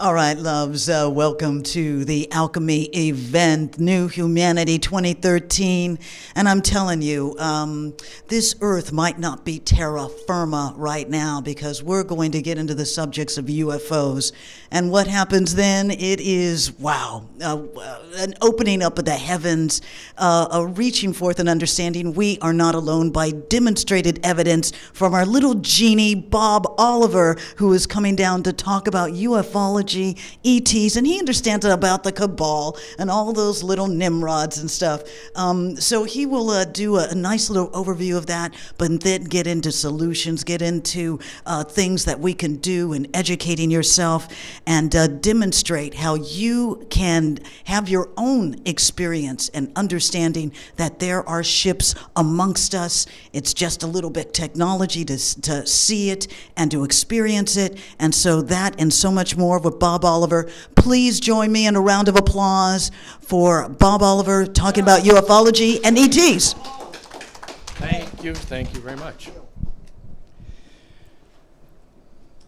All right, loves, welcome to the Alchemy event, New Humanity 2013. And I'm telling you, this earth might not be terra firma right now because we're going to get into the subjects of UFOs. And what happens then? It is, wow, an opening up of the heavens, a reaching forth and understanding we are not alone by demonstrated evidence from our little genie, Bob Oliver, who is coming down to talk about ufology, ETs, and he understands about the cabal and all those little Nimrods and stuff. So he will do a nice little overview of that, but then get into solutions, get into things that we can do in educating yourself and demonstrate how you can have your own experience and understanding that there are ships amongst us. It's just a little bit technology to see it and to experience it. And so that and so much more with Bob Oliver. Please join me in a round of applause for Bob Oliver talking about ufology and ETs. Thank you very much.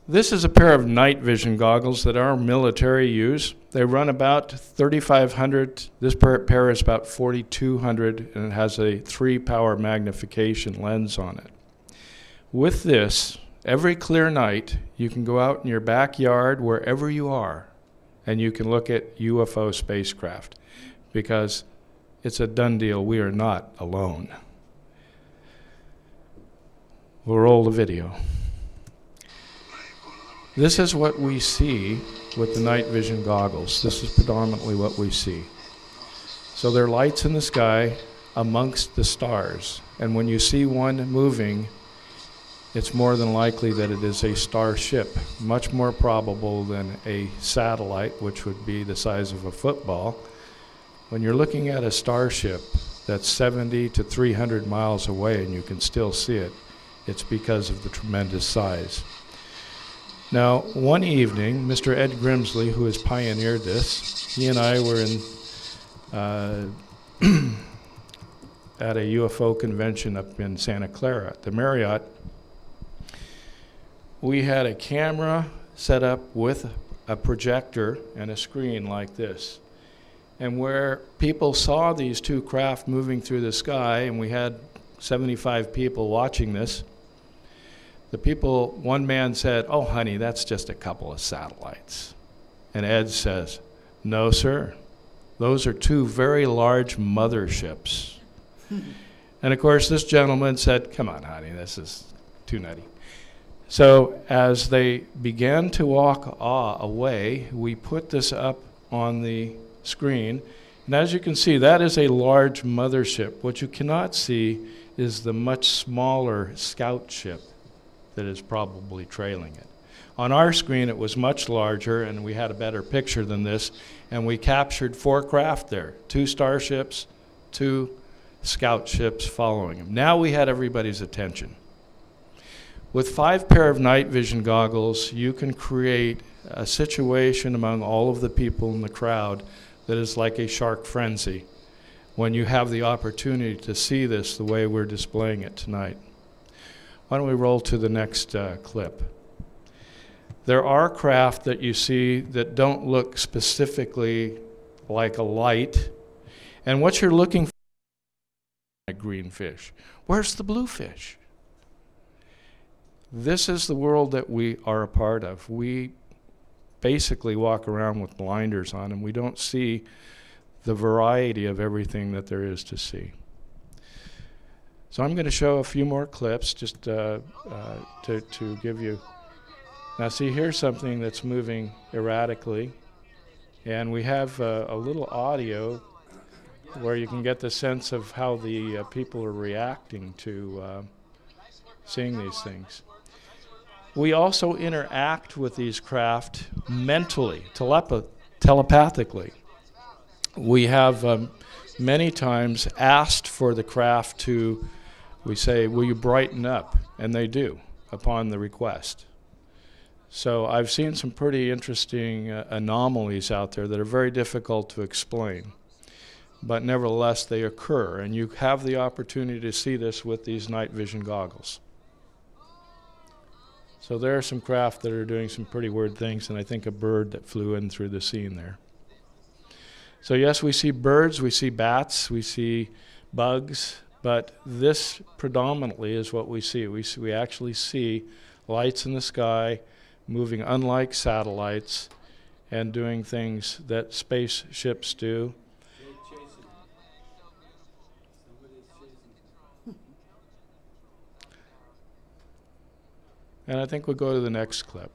This is a pair of night vision goggles that our military use. They run about $3,500. This pair is about $4,200, and it has a 3-power magnification lens on it. With this, every clear night, you can go out in your backyard, wherever you are, and you can look at UFO spacecraft, because it's a done deal. We are not alone. We'll roll the video. This is what we see with the night vision goggles. This is predominantly what we see. So there are lights in the sky amongst the stars, and when you see one moving, it's more than likely that it is a starship, much more probable than a satellite, which would be the size of a football. When you're looking at a starship that's 70 to 300 miles away and you can still see it, it's because of the tremendous size. Now, one evening, Mr. Ed Grimsley, who has pioneered this, he and I were in at a UFO convention up in Santa Clara at the Marriott. We had a camera set up with a projector and a screen like this. And where people saw these two craft moving through the sky, and we had 75 people watching this, one man said, "Oh, honey, that's just a couple of satellites." And Ed says, "No, sir. Those are two very large motherships." And of course, this gentleman said, "Come on, honey, this is too nutty." So as they began to walk away, we put this up on the screen. And as you can see, that is a large mothership. What you cannot see is the much smaller scout ship that is probably trailing it. On our screen, it was much larger, and we had a better picture than this, and we captured 4 craft there, 2 starships, 2 scout ships following them. Now we had everybody's attention. With 5 pair of night vision goggles, you can create a situation among all of the people in the crowd that is like a shark frenzy when you have the opportunity to see this the way we're displaying it tonight. Why don't we roll to the next clip? There are craft that you see that don't look specifically like a light, and what you're looking for is a green fish. Where's the blue fish? This is the world that we are a part of. We basically walk around with blinders on, and we don't see the variety of everything that there is to see. So I'm going to show a few more clips just to give you. Now see, here's something that's moving erratically, and we have a little audio where you can get the sense of how the people are reacting to seeing these things. We also interact with these craft mentally, telepathically. We have many times asked for the craft to, we say, "Will you brighten up?" And they do, upon the request. So I've seen some pretty interesting anomalies out there that are very difficult to explain. But nevertheless, they occur, and you have the opportunity to see this with these night vision goggles. So there are some craft that are doing some pretty weird things, and I think a bird that flew in through the scene there. So yes, we see birds, we see bats, we see bugs, but this predominantly is what we see. We actually see lights in the sky moving unlike satellites and doing things that spaceships do. And I think we'll go to the next clip.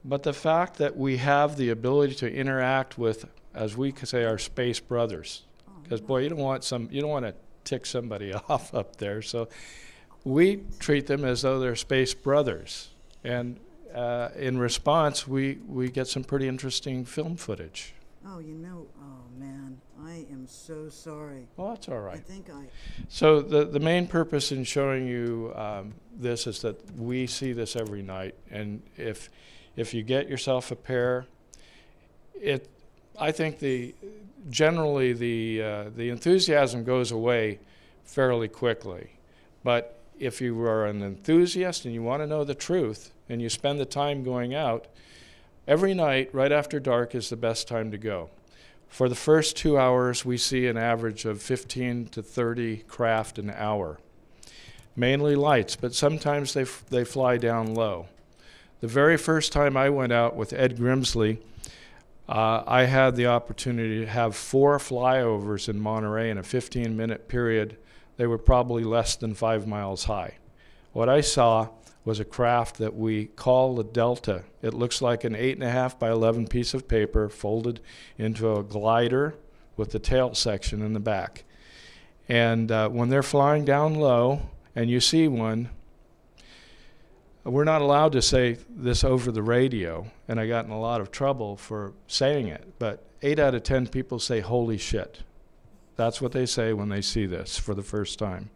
But the fact that we have the ability to interact with, as we could say, our space brothers, because boy, you don't want to tick somebody off up there. So we treat them as though they're space brothers, and in response, we get some pretty interesting film footage. Oh, oh man, I am so sorry. Well, that's all right. I So the main purpose in showing you this is that we see this every night, and if you get yourself a pair, I think generally the enthusiasm goes away fairly quickly. But if you are an enthusiast and you want to know the truth and you spend the time going out, every night right after dark is the best time to go. For the first 2 hours, we see an average of 15 to 30 craft an hour. Mainly lights, but sometimes they fly down low. The very first time I went out with Ed Grimsley, I had the opportunity to have 4 flyovers in Monterey in a 15-minute period. They were probably less than 5 miles high. What I saw was a craft that we call the Delta. It looks like an 8.5 by 11 piece of paper folded into a glider with the tail section in the back. And when they're flying down low and you see one, we're not allowed to say this over the radio, and I got in a lot of trouble for saying it, but 8 out of 10 people say, "Holy shit." That's what they say when they see this for the first time,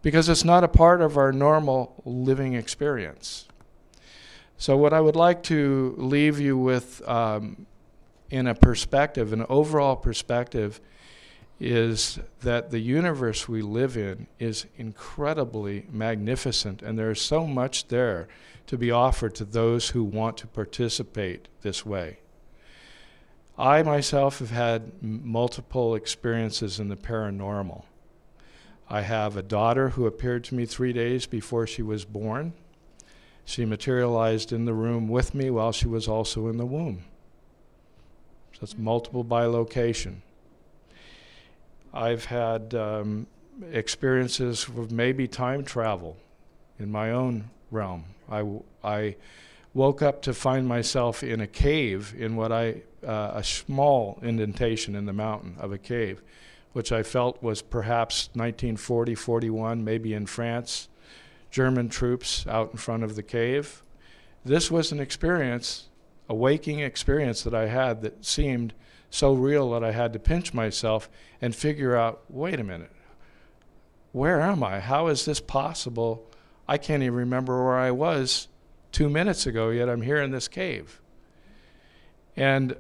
because it's not a part of our normal living experience. So what I would like to leave you with in a perspective, an overall perspective, is that the universe we live in is incredibly magnificent, and there is so much there to be offered to those who want to participate this way. I myself have had multiple experiences in the paranormal. I have a daughter who appeared to me 3 days before she was born. She materialized in the room with me while she was also in the womb. So it's multiple bilocation. I've had experiences with maybe time travel in my own realm. I woke up to find myself in a cave in a small indentation in the mountain of a cave, which I felt was perhaps 1940, 41, maybe in France, German troops out in front of the cave. This was an experience, a waking experience that I had that seemed so real that I had to pinch myself and figure out, wait a minute, where am I? How is this possible? I can't even remember where I was 2 minutes ago, yet I'm here in this cave. And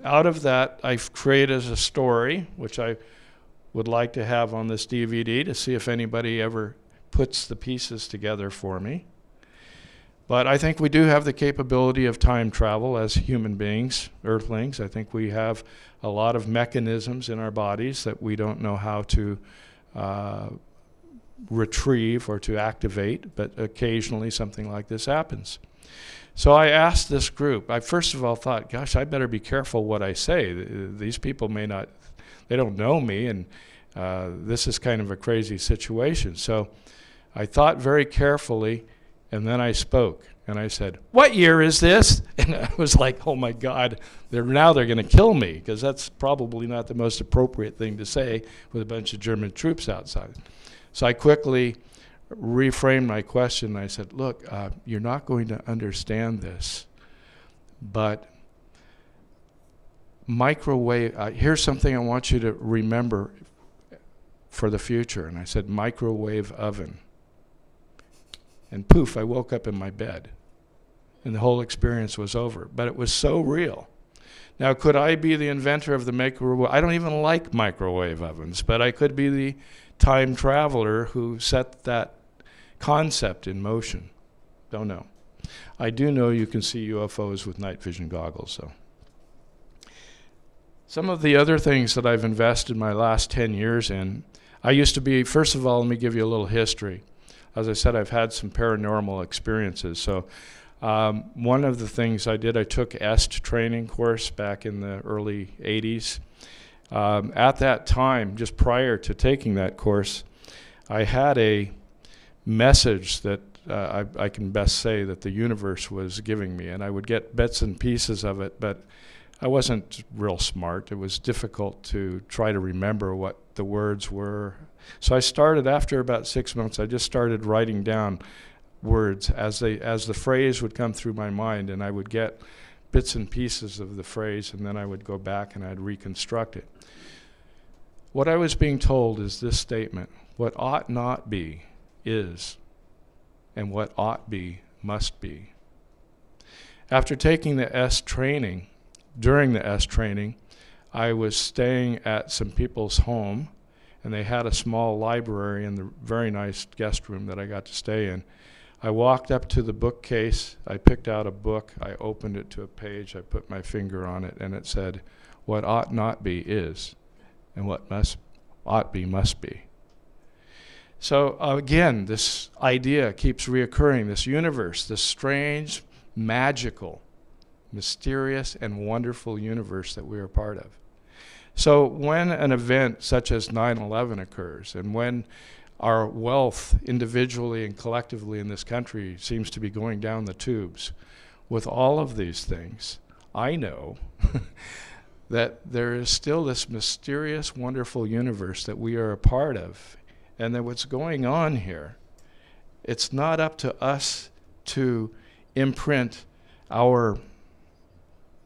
out of that, I've created a story, which I would like to have on this DVD to see if anybody ever puts the pieces together for me. But I think we do have the capability of time travel as human beings, earthlings. I think we have a lot of mechanisms in our bodies that we don't know how to retrieve or to activate, but occasionally something like this happens. So I asked this group, I first of all thought, gosh, I better be careful what I say. These people may not, they don't know me, and this is kind of a crazy situation. So I thought very carefully, and then I spoke, and I said, "What year is this?" And I was like, oh my God, now they're going to kill me, because that's probably not the most appropriate thing to say with a bunch of German troops outside. So I quickly reframed my question, and I said, look, you're not going to understand this, but microwave, here's something I want you to remember for the future. And I said, microwave oven. And poof, I woke up in my bed, and the whole experience was over. But it was so real. Now, could I be the inventor of the microwave? I don't even like microwave ovens, but I could be the time traveler who set that concept in motion. Don't know. I do know you can see UFOs with night vision goggles, though. Some of the other things that I've invested my last 10 years in, I used to be, first of all, let me give you a little history. As I said, I've had some paranormal experiences. So one of the things I did, I took EST training course back in the early 80s. At that time, just prior to taking that course, I had a message that I can best say that the universe was giving me, and I would get bits and pieces of it, but I wasn't real smart. It was difficult to try to remember what the words were. So I started, after about 6 months, I just started writing down words as the phrase would come through my mind, and I would get bits and pieces of the phrase, and then I would go back and I'd reconstruct it. What I was being told is this statement: what ought not be is, and what ought be must be. After taking the EST training, during the EST training, I was staying at some people's home, and they had a small library in the very nice guest room that I got to stay in. I walked up to the bookcase, I picked out a book, I opened it to a page, I put my finger on it, and it said, what ought not be is, and what ought be must be. So again, this idea keeps reoccurring, this universe, this strange, magical, mysterious, and wonderful universe that we are part of. So when an event such as 9/11 occurs, and when our wealth individually and collectively in this country seems to be going down the tubes, with all of these things, I know that there is still this mysterious, wonderful universe that we are a part of, and that what's going on here, it's not up to us to imprint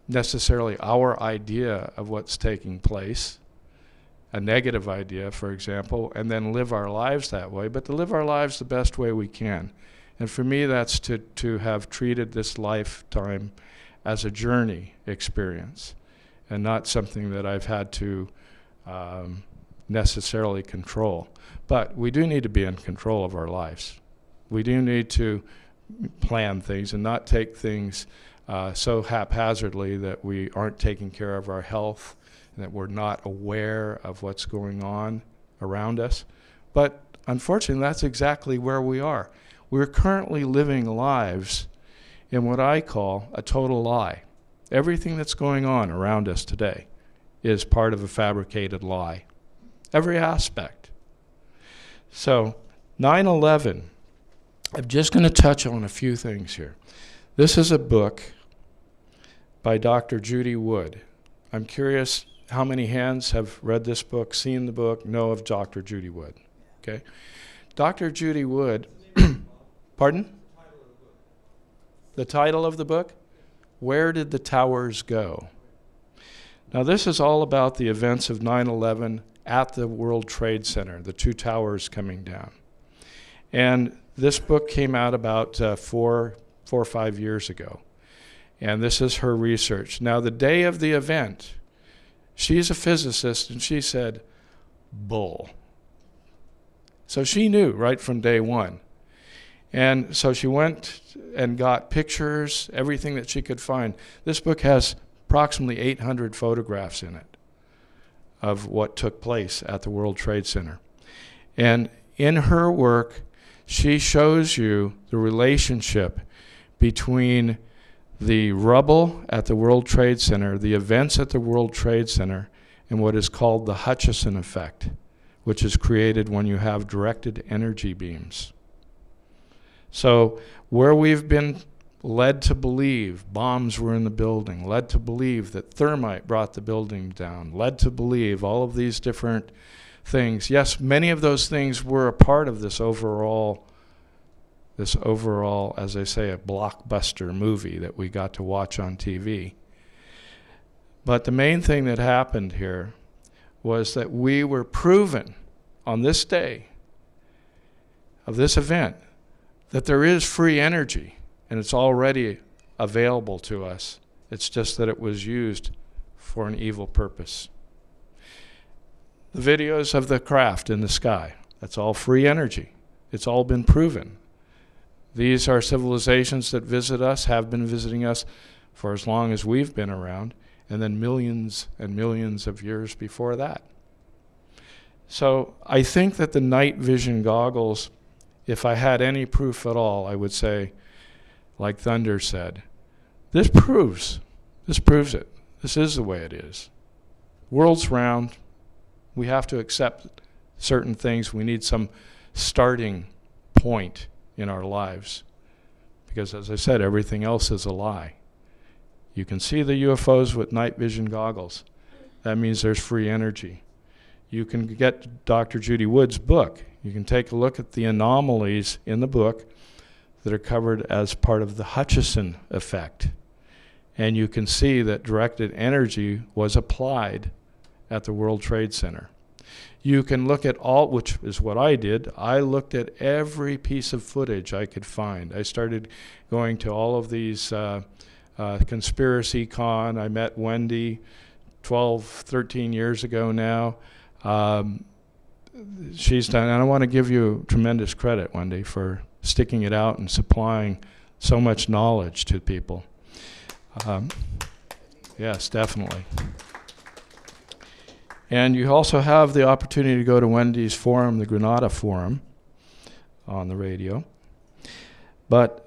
necessarily our idea of what's taking place, a negative idea, for example, and then live our lives that way, but to live our lives the best way we can. And for me, that's to have treated this lifetime as a journey experience and not something that I've had to necessarily control. But we do need to be in control of our lives. We do need to plan things and not take things so haphazardly that we aren't taking care of our health, and that we're not aware of what's going on around us. But unfortunately, that's exactly where we are. We're currently living lives in what I call a total lie. Everything that's going on around us today is part of a fabricated lie. Every aspect. So 9/11, I'm just going to touch on a few things here. This is a book by Dr. Judy Wood. I'm curious how many hands have read this book, seen the book, know of Dr. Judy Wood. Okay, Dr. Judy Wood, pardon? The title of the book? Where Did the Towers Go? Now this is all about the events of 9/11 at the World Trade Center, the two towers coming down. And this book came out about 4 or 5 years ago. And this is her research. Now the day of the event, she's a physicist, and she said, bull. So she knew right from day one. And so she went and got pictures, everything that she could find. This book has approximately 800 photographs in it of what took place at the World Trade Center. And in her work, she shows you the relationship between the rubble at the World Trade Center, the events at the World Trade Center, and what is called the Hutchison effect, which is created when you have directed energy beams. So where we've been led to believe bombs were in the building, led to believe that thermite brought the building down, led to believe all of these different things. Yes, many of those things were a part of this overall, as I say, a blockbuster movie that we got to watch on TV. But the main thing that happened here was that we were proven on this day of this event that there is free energy, and it's already available to us. It's just that it was used for an evil purpose. The videos of the craft in the sky, that's all free energy. It's all been proven. These are civilizations that visit us, have been visiting us for as long as we've been around, and then millions and millions of years before that. So I think that the night vision goggles, if I had any proof at all, I would say, like Thunder said, this proves it. This is the way it is. World's round. We have to accept certain things. We need some starting point in our lives. Because as I said, everything else is a lie. You can see the UFOs with night vision goggles. That means there's free energy. You can get Dr. Judy Wood's book. You can take a look at the anomalies in the book that are covered as part of the Hutchison effect. And you can see that directed energy was applied at the World Trade Center. You can look at all, which is what I did. I looked at every piece of footage I could find. I started going to all of these conspiracy con. I met Wendy 12, 13 years ago now. She's done, and I want to give you tremendous credit, Wendy, for sticking it out and supplying so much knowledge to people. Yes, definitely. And you also have the opportunity to go to Wendy's forum, the Granada Forum, on the radio. But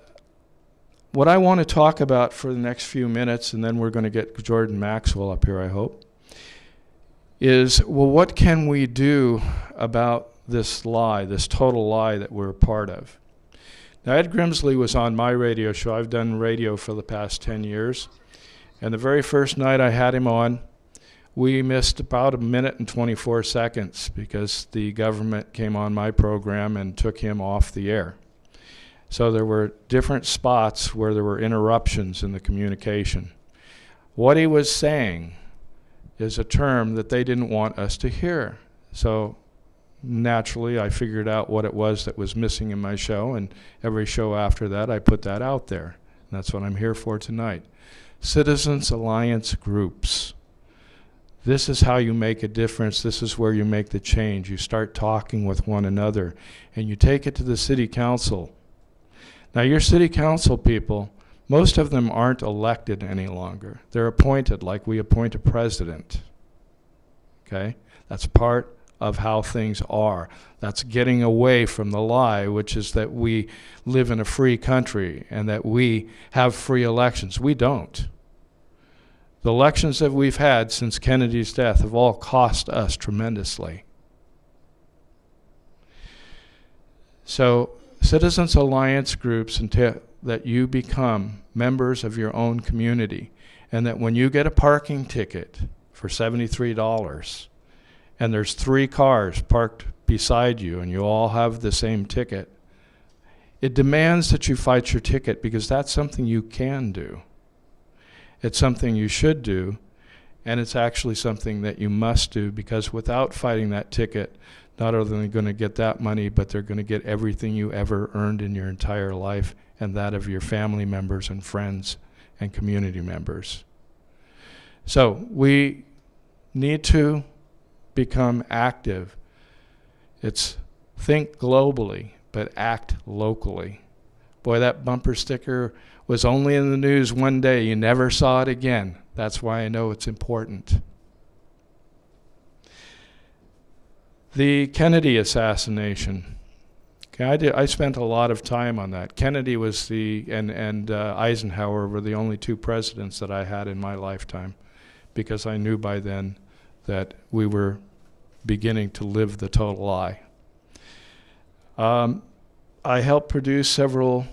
what I want to talk about for the next few minutes, and then we're going to get Jordan Maxwell up here, I hope, is, well, what can we do about this lie, this total lie that we're a part of? Now, Ed Grimsley was on my radio show. I've done radio for the past 10 years. And the very first night I had him on, we missed about 1 minute and 24 seconds because the government came on my program and took him off the air. So there were different spots where there were interruptions in the communication. What he was saying is a term that they didn't want us to hear. So naturally, I figured out what it was that was missing in my show, and every show after that, I put that out there. And that's what I'm here for tonight. Citizens Alliance groups. This is how you make a difference. This is where you make the change. You start talking with one another, and you take it to the city council. Now, your city council people, most of them aren't elected any longer. They're appointed like we appoint a president. Okay? That's part of how things are. That's getting away from the lie, which is that we live in a free country and that we have free elections. We don't. The elections that we've had since Kennedy's death have all cost us tremendously. So, Citizens Alliance groups, that you become members of your own community, and that when you get a parking ticket for $73, and there's 3 cars parked beside you and you all have the same ticket, it demands that you fight your ticket because that's something you can do. It's something you should do, and it's actually something that you must do because without fighting that ticket, not only are they going to get that money, but they're going to get everything you ever earned in your entire life and that of your family members and friends and community members. So we need to become active. It's think globally, but act locally. Boy, that bumper sticker was only in the news one day. You never saw it again. That's why I know it's important. The Kennedy assassination. Okay, I spent a lot of time on that. Kennedy was and Eisenhower were the only 2 presidents that I had in my lifetime because I knew by then that we were beginning to live the total lie. I helped produce several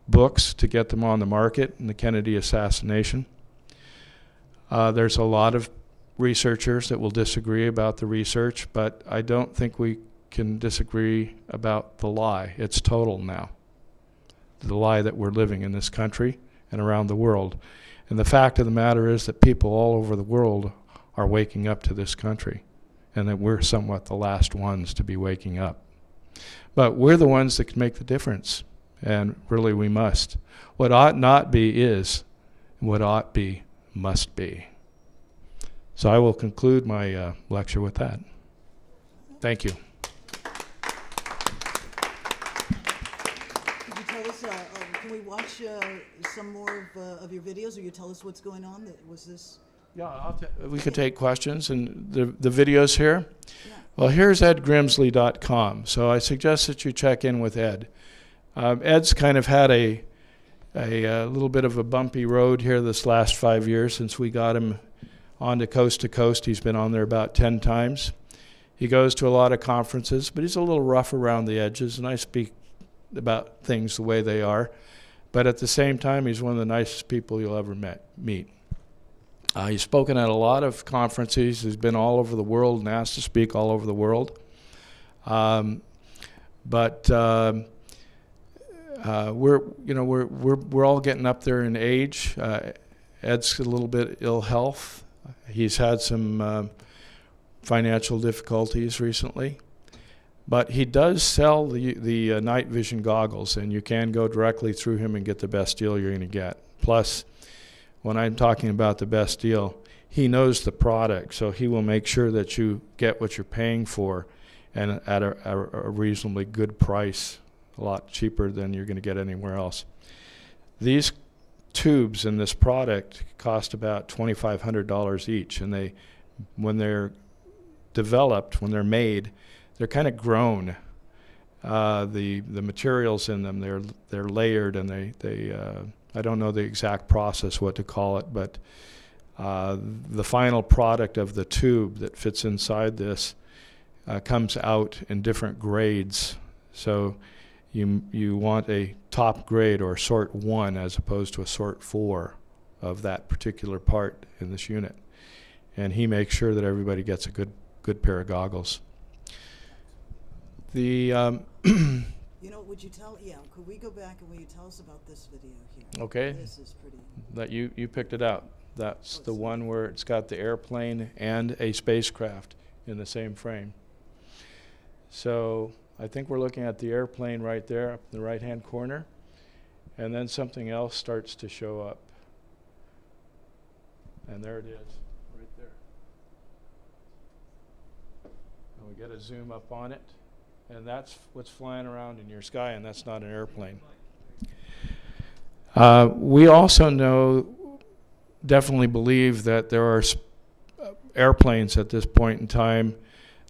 books to get them on the market in the Kennedy assassination. There's a lot of researchers that will disagree about the research, but I don't think we can disagree about the lie. It's total now. The lie that we're living in this country and around the world. And the fact of the matter is that people all over the world are waking up to this country, and that we're somewhat the last ones to be waking up. But we're the ones that can make the difference, and really we must. What ought not be is, what ought be must be. So I will conclude my lecture with that. Thank you. Could you tell us, can we watch some more of your videos, or you tell us what's going on? Was this? Yeah, we could take questions. And the videos here? Yeah. Well, here's edgrimsley.com. So I suggest that you check in with Ed. Ed's kind of had a little bit of a bumpy road here this last 5 years since we got him on to Coast. He's been on there about 10 times. He goes to a lot of conferences, but he's a little rough around the edges, and I speak about things the way they are. But at the same time, he's one of the nicest people you'll ever meet. He's spoken at a lot of conferences. He's been all over the world and asked to speak all over the world. We're all getting up there in age. Ed's a little bit ill health. He's had some financial difficulties recently, but he does sell the night vision goggles, and you can go directly through him and get the best deal you're going to get. Plus, when I'm talking about the best deal, he knows the product, so he will make sure that you get what you're paying for and at a reasonably good price, a lot cheaper than you're going to get anywhere else. These tubes in this product cost about $2,500 each, and when they're developed, when they're made, they're kind of grown. The materials in them, they're layered, and they I don't know the exact process, what to call it, but the final product of the tube that fits inside this comes out in different grades. So you want a top grade or sort 1 as opposed to a sort 4 of that particular part in this unit. And he makes sure that everybody gets a good pair of goggles. The You know, would you tell? Yeah, could we go back and will you tell us about this video here? Okay. This is pretty. That you picked it out. That's the one where it's got the airplane and a spacecraft in the same frame. So I think we're looking at the airplane right there up in the right-hand corner, and then something else starts to show up. And there it is, right there. And we get a zoom up on it, and that's what's flying around in your sky, and that's not an airplane. We also definitely believe that there are airplanes at this point in time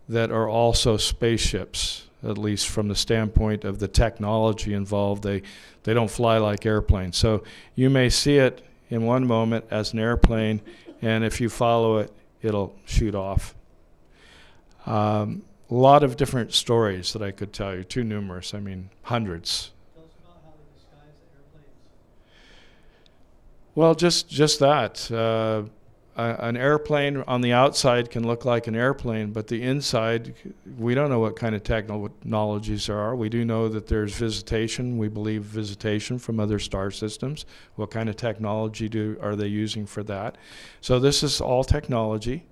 that are also spaceships, at least from the standpoint of the technology involved. They don't fly like airplanes. So you may see it in one moment as an airplane, and if you follow it, it'll shoot off. A lot of different stories that I could tell you, too numerous, I mean hundreds. Tell us about how they disguise the airplanes. Well, just that. An airplane on the outside can look like an airplane, but the inside, we don't know what kind of technologies there are. We do know that there's visitation. We believe visitation from other star systems. What kind of technology are they using for that? So this is all technology.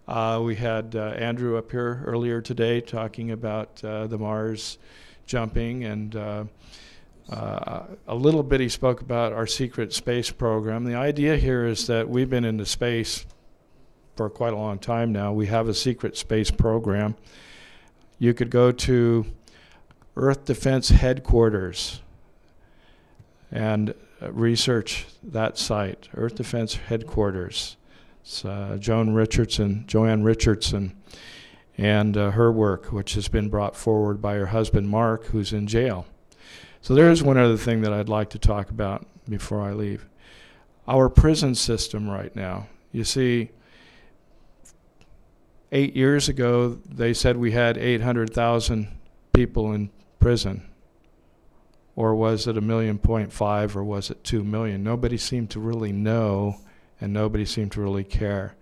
We had Andrew up here earlier today talking about the Mars jumping, and a little bit he spoke about our secret space program. The idea here is that we've been into space for quite a long time now. We have a secret space program. You could go to Earth Defense Headquarters and research that site, Earth Defense Headquarters. It's Joanne Richardson, and her work, which has been brought forward by her husband Mark, who's in jail. So there is one other thing that I'd like to talk about before I leave. Our prison system right now. You see, 8 years ago, they said we had 800,000 people in prison. Or was it 1.5 million, or was it 2 million? Nobody seemed to really know, and nobody seemed to really care.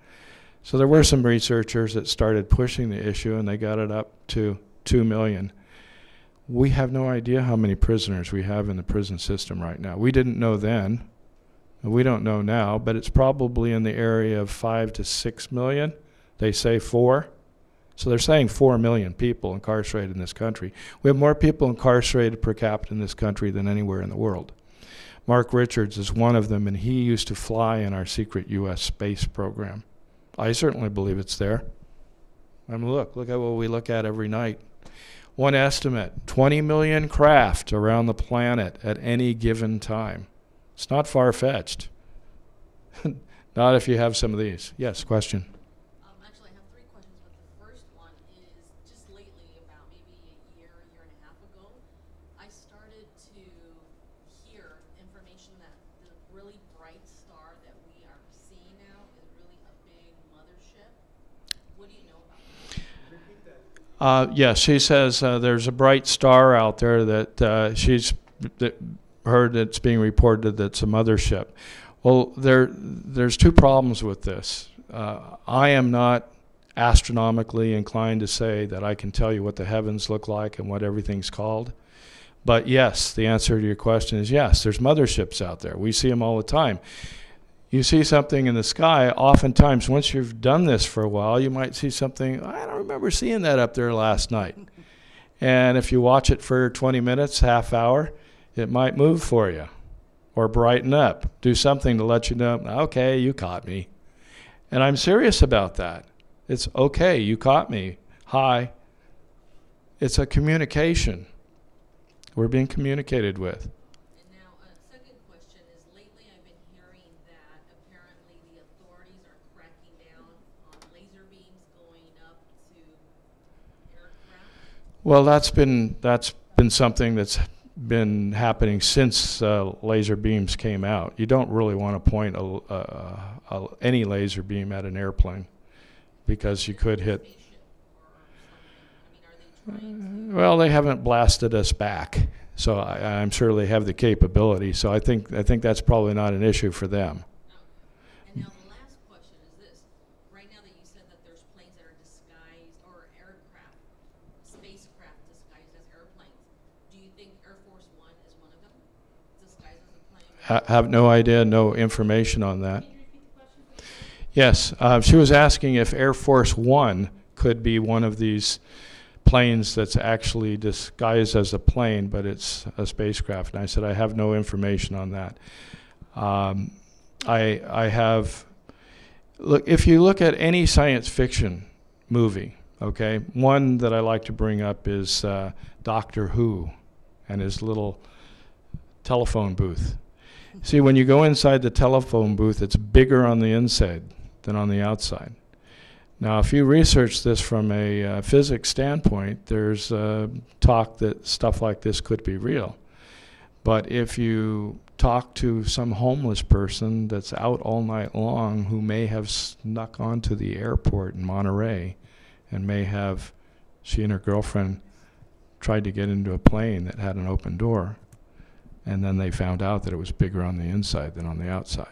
So there were some researchers that started pushing the issue, and they got it up to 2 million. We have no idea how many prisoners we have in the prison system right now. We didn't know then, and we don't know now, but it's probably in the area of 5 to 6 million. They say 4. So they're saying 4 million people incarcerated in this country. We have more people incarcerated per capita in this country than anywhere in the world. Mark Richards is one of them, and he used to fly in our secret U.S. space program. I certainly believe it's there. I mean, look at what we look at every night. One estimate, 20 million craft around the planet at any given time. It's not far-fetched. Not if you have some of these. Yes, question. Actually, I have three questions, but the first one is just lately, about maybe a year and a half ago, I started to hear information that the really bright star that we are seeing now is really a big mothership. What do you know about that? Repeat that. Yes, she says there's a bright star out there that she's heard it's being reported that's a mothership. Well, there's two problems with this. I am not astronomically inclined to say that I can tell you what the heavens look like and what everything's called. But yes, the answer to your question is yes, there's motherships out there. We see them all the time. You see something in the sky, oftentimes once you've done this for a while, you might see something, I don't remember seeing that up there last night. And if you watch it for 20 minutes, half hour, it might move for you or brighten up, do something to let you know, okay, you caught me. And I'm serious about that. It's okay, you caught me. Hi. It's a communication. We're being communicated with. And now, second question is, lately I've been hearing that apparently the authorities are cracking down on laser beams going up to aircraft. Well, that's been something that's been happening since laser beams came out. You don't really want to point any laser beam at an airplane because you could hit. Well, they haven't blasted us back, so I'm sure they have the capability. So I think that's probably not an issue for them. And now the last question is this: right now that you said that there's planes that are disguised, or aircraft, spacecraft disguised as airplanes, do you think Air Force One is one of them, disguised as a plane? Have no idea, no information on that. Can you repeat the question, please? Yes, she was asking if Air Force One could be one of these planes that's actually disguised as a plane, but it's a spacecraft. And I said, I have no information on that. I have, look, if you look at any science fiction movie, okay, one that I like to bring up is Doctor Who and his little telephone booth. See, when you go inside the telephone booth, it's bigger on the inside than on the outside. Now, if you research this from a physics standpoint, there's talk that stuff like this could be real. But if you talk to some homeless person that's out all night long who may have snuck onto the airport in Monterey and may have, she and her girlfriend tried to get into a plane that had an open door, and then they found out that it was bigger on the inside than on the outside.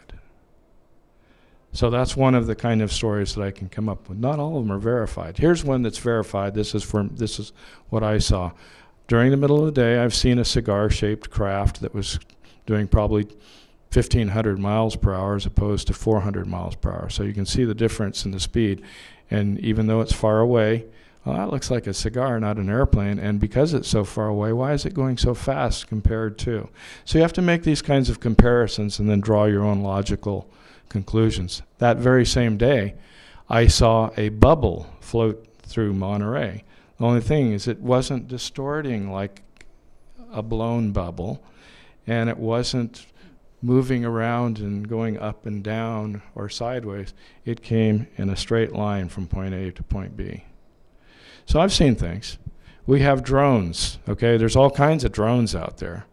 So that's one of the kind of stories that I can come up with. Not all of them are verified. Here's one that's verified. This is what I saw. During the middle of the day, I've seen a cigar-shaped craft that was doing probably 1,500 miles per hour as opposed to 400 miles per hour. So you can see the difference in the speed. And even though it's far away, well, that looks like a cigar, not an airplane. And because it's so far away, why is it going so fast compared to? So you have to make these kinds of comparisons and then draw your own logical conclusions. That very same day, I saw a bubble float through Monterey. The only thing is it wasn't distorting like a blown bubble, and it wasn't moving around and going up and down or sideways. It came in a straight line from point A to point B. So I've seen things. We have drones, okay? There's all kinds of drones out there.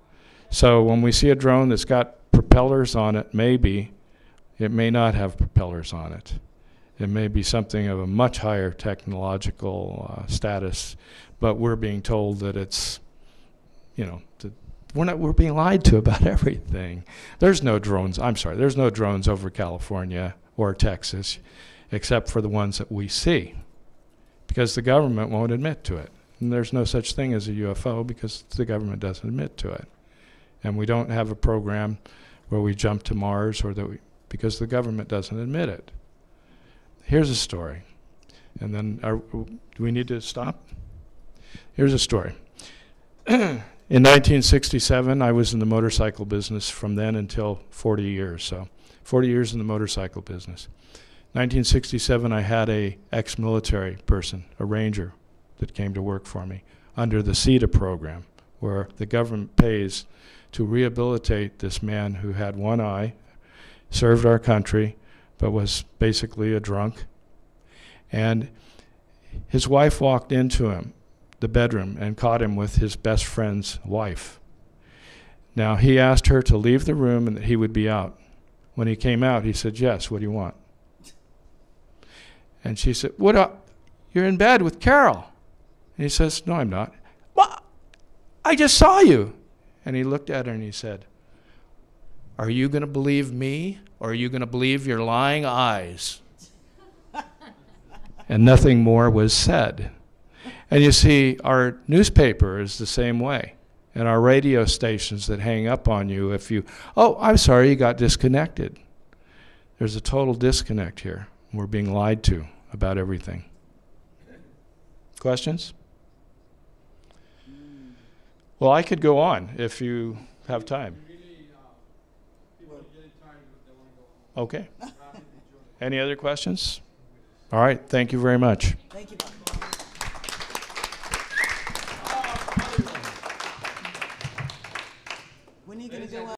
So when we see a drone that's got propellers on it, maybe, it may not have propellers on it. It may be something of a much higher technological status, but we're being told that it's, you know, we're being lied to about everything. There's no drones, I'm sorry, there's no drones over California or Texas except for the ones that we see because the government won't admit to it. And there's no such thing as a UFO because the government doesn't admit to it. And we don't have a program where we jump to Mars or that because the government doesn't admit it. Here's a story. And then, do we need to stop? Here's a story. In 1967, I was in the motorcycle business from then until 40 years. So 40 years in the motorcycle business. 1967, I had a ex-military person, a ranger, that came to work for me under the CETA program, where the government pays to rehabilitate this man who had one eye, served our country, but was basically a drunk. And his wife walked into the bedroom, and caught him with his best friend's wife. Now, he asked her to leave the room and that he would be out. When he came out, he said, "Yes, what do you want?" And she said, "You're in bed with Carol." And he says, "No, I'm not." "Well, I just saw you." And he looked at her and he said, "Are you going to believe me, or are you going to believe your lying eyes?" And nothing more was said. And you see, our newspaper is the same way, and our radio stations that hang up on you if you, "Oh, I'm sorry, you got disconnected." There's a total disconnect here. We're being lied to about everything. Questions? Well, I could go on if you have time. People are getting tired, they want to go home. Okay. Any other questions? All right, thank you very much.